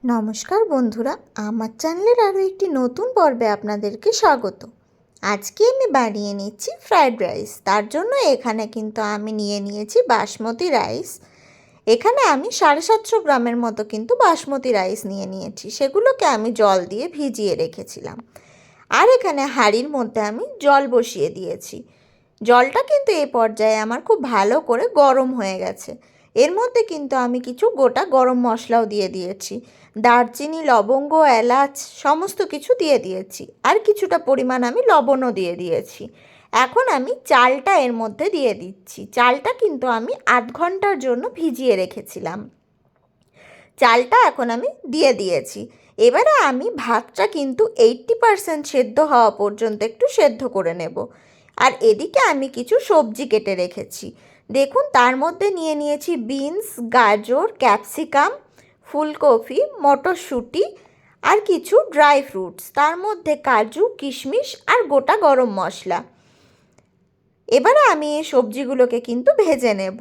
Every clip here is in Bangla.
নমস্কার বন্ধুরা, আমার চ্যানেলের আরও একটি নতুন পর্বে আপনাদেরকে স্বাগত। আজকে আমি বানিয়ে নিচ্ছি ফ্রায়েড রাইস। তার জন্য এখানে কিন্তু আমি নিয়ে নিয়েছি বাসমতি রাইস। এখানে আমি 750 গ্রামের মতো কিন্তু বাসমতি রাইস নিয়ে নিয়েছি। সেগুলোকে আমি জল দিয়ে ভিজিয়ে রেখেছিলাম। আর এখানে হাঁড়ির মধ্যে আমি জল বসিয়ে দিয়েছি। জলটা কিন্তু এ পর্যায়ে আমার খুব ভালো করে গরম হয়ে গেছে। এর মধ্যে কিন্তু আমি কিছু গোটা গরম মশলাও দিয়ে দিয়েছি। দারচিনি, লবঙ্গ, এলাচ সমস্ত কিছু দিয়ে দিয়েছি। আর কিছুটা পরিমাণ আমি লবণও দিয়ে দিয়েছি। এখন আমি চালটা এর মধ্যে দিয়ে দিচ্ছি। চালটা কিন্তু আমি 8 ঘন্টার জন্য ভিজিয়ে রেখেছিলাম। চালটা এখন আমি দিয়ে দিয়েছি। এবারে আমি ভাতটা কিন্তু 80% সেদ্ধ হওয়া পর্যন্ত একটু সেদ্ধ করে নেব। আর এদিকে আমি কিছু সবজি কেটে রেখেছি। দেখুন, তার মধ্যে নিয়ে নিয়েছি বিনস, গাজর, ক্যাপসিকাম, ফুলকপি, মটরশুঁটি আর কিছু ড্রাই ফ্রুটস, তার মধ্যে কাজু, কিশমিশ আর গোটা গরম মশলা। এবারে আমি এই সবজিগুলোকে কিন্তু ভেজে নেব।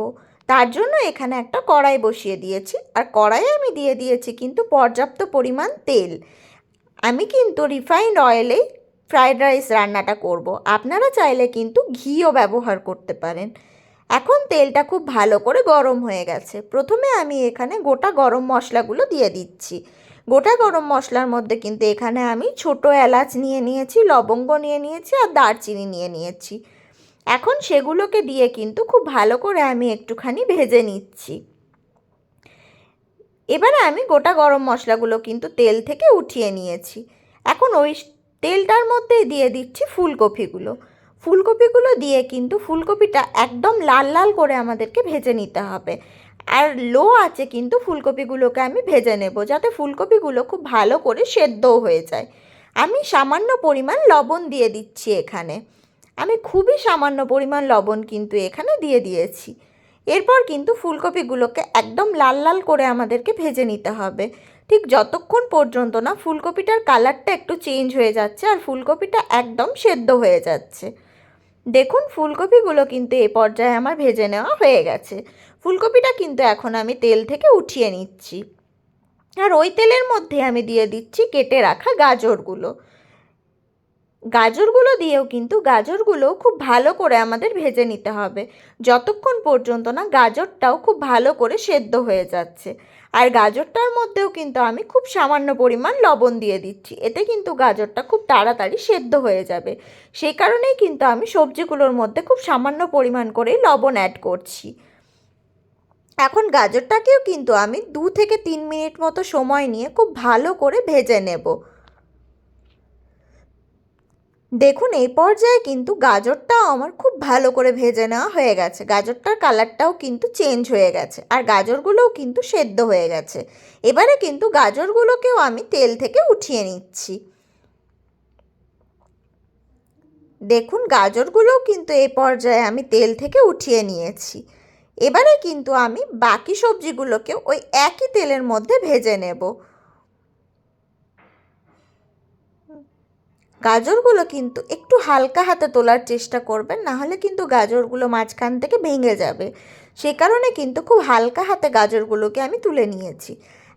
তার জন্য এখানে একটা কড়াই বসিয়ে দিয়েছি। আর কড়াইয়ে আমি দিয়ে দিয়েছি কিন্তু পর্যাপ্ত পরিমাণ তেল। আমি কিন্তু রিফাইন্ড অয়েলে ফ্রায়েড রাইস রান্নাটা করব। আপনারা চাইলে কিন্তু ঘিও ব্যবহার করতে পারেন। এখন তেলটা খুব ভালো করে গরম হয়ে গেছে। প্রথমে আমি এখানে গোটা গরম মশলাগুলো দিয়ে দিচ্ছি। গোটা গরম মশলার মধ্যে কিন্তু এখানে আমি ছোটো এলাচ নিয়ে নিয়েছি, লবঙ্গ নিয়ে নিয়েছি আর দারচিনি নিয়ে নিয়েছি। এখন সেগুলোকে দিয়ে কিন্তু খুব ভালো করে আমি একটুখানি ভেজে নিচ্ছি। এবারে আমি গোটা গরম মশলাগুলো কিন্তু তেল থেকে উঠিয়ে নিয়েছি। এখন ওই তেলটার মধ্যে দিয়ে দিচ্ছি ফুলকপিগুলো। ফুলকপিগুলো দিয়ে কিন্তু ফুলকপিটা একদম লাল লাল করে আমাদেরকে ভেজে নিতে হবে। আর লো আঁচে কিন্তু ফুলকপিগুলোকে আমি ভেজে নেব, যাতে ফুলকপিগুলো খুব ভালো করে সেদ্ধও হয়ে যায়। আমি সামান্য পরিমাণ লবণ দিয়ে দিচ্ছি এখানে। আমি খুবই সামান্য পরিমাণ লবণ কিন্তু এখানে দিয়ে দিয়েছি। এরপর কিন্তু ফুলকপিগুলোকে একদম লাল লাল করে আমাদেরকে ভেজে নিতে হবে, ঠিক যতক্ষণ পর্যন্ত না ফুলকপিটার কালারটা একটু চেঞ্জ হয়ে যাচ্ছে আর ফুলকপিটা একদম সেদ্ধ হয়ে যাচ্ছে। দেখুন, ফুলকপিগুলো কিন্তু এ পর্যায়ে আমার ভেজে নেওয়া হয়ে গেছে। ফুলকপিটা কিন্তু এখন আমি তেল থেকে উঠিয়ে নিচ্ছি। আর ওই তেলের মধ্যে আমি দিয়ে দিচ্ছি কেটে রাখা গাজরগুলো। গাজরগুলো দিয়েও কিন্তু গাজরগুলোও খুব ভালো করে আমাদের ভেজে নিতে হবে, যতক্ষণ পর্যন্ত না গাজরটাও খুব ভালো করে সেদ্ধ হয়ে যাচ্ছে। আর গাজরটার মধ্যেও কিন্তু আমি খুব সামান্য পরিমাণ লবণ দিয়ে দিচ্ছি। এতে কিন্তু গাজরটা খুব তাড়াতাড়ি সেদ্ধ হয়ে যাবে। সেই কারণেই কিন্তু আমি সবজিগুলোর মধ্যে খুব সামান্য পরিমাণ করেই লবণ অ্যাড করছি। এখন গাজরটাকেও কিন্তু আমি 2 থেকে 3 মিনিট মতো সময় নিয়ে খুব ভালো করে ভেজে নেব। দেখুন, এই পর্যায়ে কিন্তু গাজরটাও আমার খুব ভালো করে ভেজে নেওয়া হয়ে গেছে। গাজরটার কালারটাও কিন্তু চেঞ্জ হয়ে গেছে আর গাজরগুলোও কিন্তু সেদ্ধ হয়ে গেছে। এবারে কিন্তু গাজরগুলোকেও আমি তেল থেকে উঠিয়ে নিচ্ছি। দেখুন, গাজরগুলোও কিন্তু এই পর্যায়ে আমি তেল থেকে উঠিয়ে নিয়েছি। এবারে কিন্তু আমি বাকি সবজিগুলোকেও ওই একই তেলের মধ্যে ভেজে নেব। গাজরগুলো কিন্তু একটু হালকা হাতে তোলার চেষ্টা করবেন, নাহলে কিন্তু গাজরগুলো মাঝখান থেকে ভেঙে যাবে। সে কারণে কিন্তু খুব হালকা হাতে গাজরগুলোকে আমি তুলে নিয়েছি।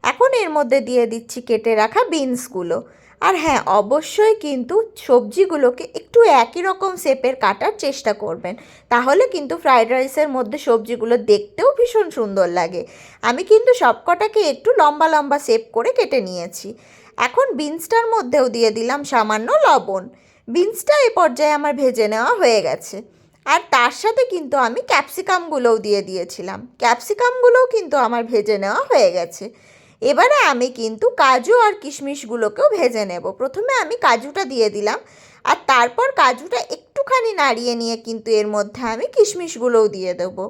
এখন এর মধ্যে দিয়ে দিচ্ছি কেটে রাখা বিনসগুলো। আর হ্যাঁ, অবশ্যই কিন্তু সবজিগুলোকে একটু একই রকম শেপের কাটার চেষ্টা করবেন, তাহলে কিন্তু ফ্রায়েড রাইসের মধ্যে সবজিগুলো দেখতেও ভীষণ সুন্দর লাগে। আমি কিন্তু সবকটাকে একটু লম্বা লম্বা শেপ করে কেটে নিয়েছি। এখন বিনসটার মধ্যেও দিয়ে দিলাম সামান্য লবণ। বিনসটা এই পর্যায়ে আমার ভেজে নেওয়া হয়ে গেছে। আর তার সাথে কিন্তু আমি ক্যাপসিকামগুলোও দিয়ে দিয়েছিলাম। ক্যাপসিকামগুলোও কিন্তু আমার ভেজে নেওয়া হয়ে গেছে। এবারে আমি কিন্তু কাজু আর কিশমিশগুলোকেও ভেজে নেব। প্রথমে আমি কাজুটা দিয়ে দিলাম আর তারপর কাজুটা একটুখানি নাড়িয়ে নিয়ে কিন্তু এর মধ্যে আমি কিশমিশগুলোও দিয়ে দেবো।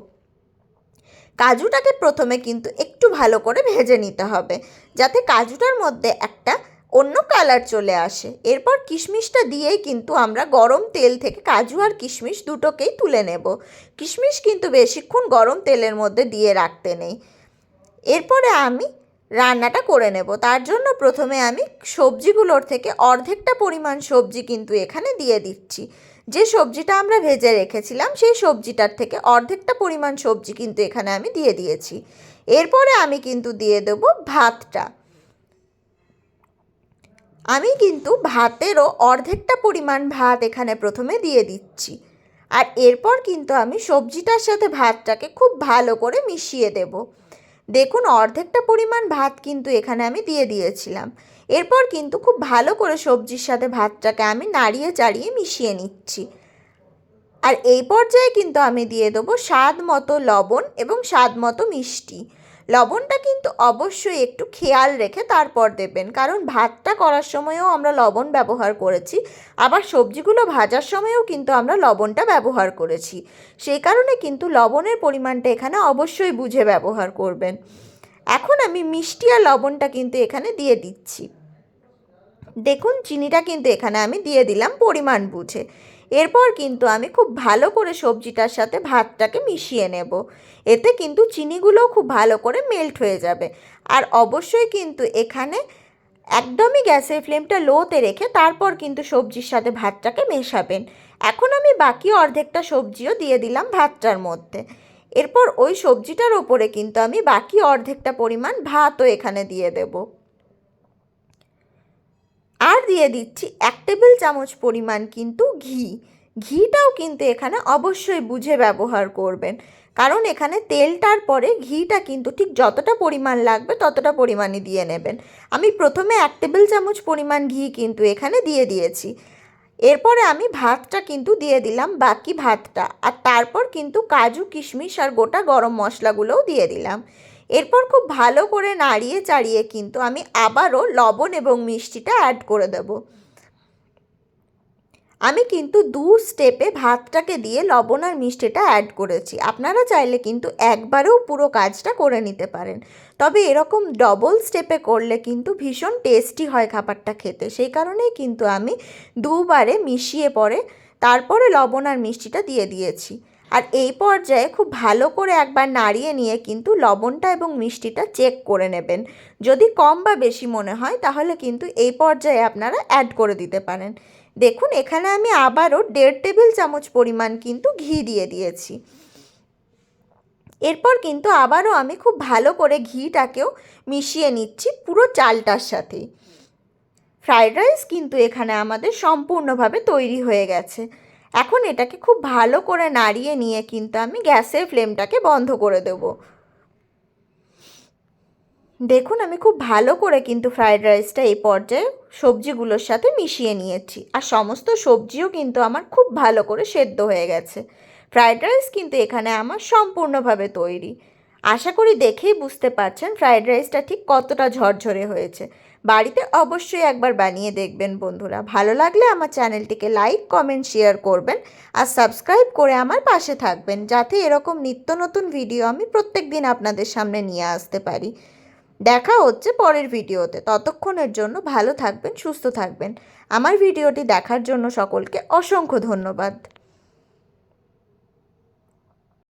কাজুটাকে প্রথমে কিন্তু একটু ভালো করে ভেজে নিতে হবে, যাতে কাজুটার মধ্যে একটা অন্য কালার চলে আসে। এরপর কিশমিশটা দিয়েই কিন্তু আমরা গরম তেল থেকে কাজু আর কিশমিশ দুটোকেই তুলে নেব। কিশমিশ কিন্তু বেশিক্ষণ গরম তেলের মধ্যে দিয়ে রাখতে নেই। এরপরে আমি রান্নাটা করে নেব। তার জন্য প্রথমে আমি সবজিগুলোর থেকে অর্ধেকটা পরিমাণ সবজি কিন্তু এখানে দিয়ে দিচ্ছি। যে সবজিটা আমরা ভেজে রেখেছিলাম সেই সবজিটার থেকে অর্ধেকটা পরিমাণ সবজি কিন্তু এখানে আমি দিয়ে দিয়েছি। এরপরে আমি কিন্তু দিয়ে দেবো ভাতটা। আমি কিন্তু ভাতেরও অর্ধেকটা পরিমাণ ভাত এখানে প্রথমে দিয়ে দিচ্ছি। আর এরপর কিন্তু আমি সবজিটার সাথে ভাতটাকে খুব ভালো করে মিশিয়ে দেব। দেখুন অর্ধেকটা পরিমাণ ভাত কিন্তু এখানে আমি দিয়ে দিয়েছিলাম। এরপর কিন্তু খুব ভালো করে সবজির সাথে ভাতটাকে আমি নাড়িয়ে চাড়িয়ে মিশিয়ে নিচ্ছি। আর এই পর্যায়ে কিন্তু আমি দিয়ে দেবো স্বাদ মতো লবণ এবং স্বাদ মতো মিষ্টি। লবণটা কিন্তু অবশ্যই একটু খেয়াল রেখে তারপর দেবেন, কারণ ভাতটা করার সময়ও আমরা লবণ ব্যবহার করেছি, আবার সবজিগুলো ভাজার সময়ও কিন্তু আমরা লবণটা ব্যবহার করেছি। সেই কারণে কিন্তু লবণের পরিমাণটা এখানে অবশ্যই বুঝে ব্যবহার করবেন। এখন আমি মিষ্টি আর লবণটা কিন্তু এখানে দিয়ে দিচ্ছি। দেখুন চিনিটা কিন্তু এখানে আমি দিয়ে দিলাম পরিমাণ বুঝে। এরপর কিন্তু আমি খুব ভালো করে সবজিটার সাথে ভাতটাকে মিশিয়ে নেব। এতে কিন্তু চিনিগুলোও খুব ভালো করে মেল্ট হয়ে যাবে। আর অবশ্যই কিন্তু এখানে একদমই গ্যাসের ফ্লেমটা লোতে রেখে তারপর কিন্তু সবজির সাথে ভাতটাকে মেশাবেন। এখন আমি বাকি অর্ধেকটা সবজিও দিয়ে দিলাম ভাতটার মধ্যে। এরপর ওই সবজিটার ওপরে কিন্তু আমি বাকি অর্ধেকটা পরিমাণ ভাতও এখানে দিয়ে দেবো। আর দিয়ে দিচ্ছি 1 টেবিল চামচ পরিমাণ কিন্তু ঘি। ঘিটাও কিন্তু এখানে অবশ্যই বুঝে ব্যবহার করবেন, কারণ এখানে তেলটার পরে ঘিটা কিন্তু ঠিক যতটা পরিমাণ লাগবে ততটা পরিমাণই দিয়ে নেবেন। আমি প্রথমে 1 টেবিল চামচ পরিমাণ ঘি কিন্তু এখানে দিয়ে দিয়েছি। এরপরে আমি ভাতটা কিন্তু দিয়ে দিলাম, বাকি ভাতটা, আর তারপর কিন্তু কাজু কিশমিশ আর গোটা গরম মশলাগুলোও দিয়ে দিলাম। এরপর খুব ভালো করে নাড়িয়ে চাড়িয়ে কিন্তু আমি আবারও লবণ এবং মিষ্টিটা অ্যাড করে দেব। আমি কিন্তু 2 স্টেপে ভাতটাকে দিয়ে লবণ আর মিষ্টিটা অ্যাড করেছি। আপনারা চাইলে কিন্তু একবারেও পুরো কাজটা করে নিতে পারেন, তবে এরকম ডবল স্টেপে করলে কিন্তু ভীষণ টেস্টি হয় খাবারটা খেতে। সেই কারণেই কিন্তু আমি 2 বারে মিশিয়ে পরে তারপরে লবণ আর মিষ্টিটা দিয়ে দিয়েছি। আর এই পর্যায়ে খুব ভালো করে একবার নাড়িয়ে নিয়ে কিন্তু লবণটা এবং মিষ্টিটা চেক করে নেবেন। যদি কম বা বেশি মনে হয় তাহলে কিন্তু এই পর্যায়ে আপনারা অ্যাড করে দিতে পারেন। দেখুন এখানে আমি আবারও 1.5 টেবিল চামচ পরিমাণ কিন্তু ঘি দিয়ে দিয়েছি। এরপর কিন্তু আবারও আমি খুব ভালো করে ঘিটাকেও মিশিয়ে নিচ্ছি পুরো চালটার সাথেই। ফ্রাইড রাইস কিন্তু এখানে আমাদের সম্পূর্ণভাবে তৈরি হয়ে গেছে। এখন এটাকে খুব ভালো করে নাড়িয়ে নিয়ে কিন্তু আমি গ্যাসের ফ্লেমটাকে বন্ধ করে দেব। দেখুন আমি খুব ভালো করে কিন্তু ফ্রাইড রাইসটা এই পর্যায়ে সবজিগুলোর সাথে মিশিয়ে নিয়েছি, আর সমস্ত সবজিও কিন্তু আমার খুব ভালো করে সেদ্ধ হয়ে গেছে। ফ্রাইড রাইস কিন্তু এখানে আমার সম্পূর্ণভাবে তৈরি। আশা করি দেখেই বুঝতে পারছেন ফ্রাইড রাইসটা ঠিক কতটা ঝরঝরে হয়েছে। বাড়িতে অবশ্যই একবার বানিয়ে দেখবেন বন্ধুরা। ভালো লাগলে আমার চ্যানেলটিকে লাইক কমেন্ট শেয়ার করবেন আর সাবস্ক্রাইব করে আমার পাশে থাকবেন, যাতে এরকম নিত্য নতুন ভিডিও আমি প্রত্যেক দিন আপনাদের সামনে নিয়ে আসতে পারি। দেখা হচ্ছে পরের ভিডিওতে। ততক্ষণের জন্য ভালো থাকবেন, সুস্থ থাকবেন। আমার ভিডিওটি দেখার জন্য সকলকে অসংখ্য ধন্যবাদ।